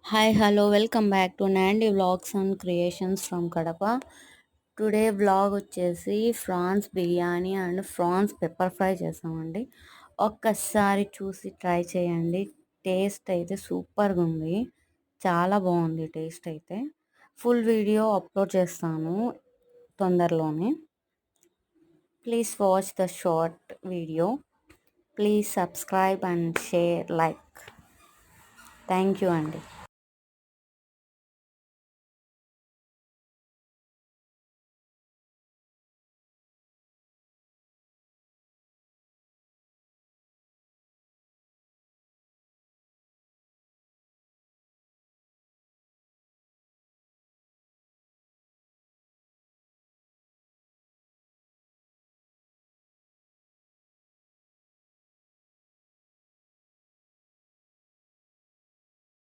Hi hello welcome back to Nandi vlogs and creations from Kadapa. Today vlog వచ్చేసి prawns biryani and prawns pepper fry చేసామండి. ఒక్కసారి చూసి try చేయండి. Taste అయితే సూపర్గా ఉంది, చాలా బాగుంది టేస్ట్ అయితే. ఫుల్ వీడియో అప్లోడ్ చేస్తాను తొందరలోనే. Please watch the short video. Please subscribe and share like. Thank you అండి.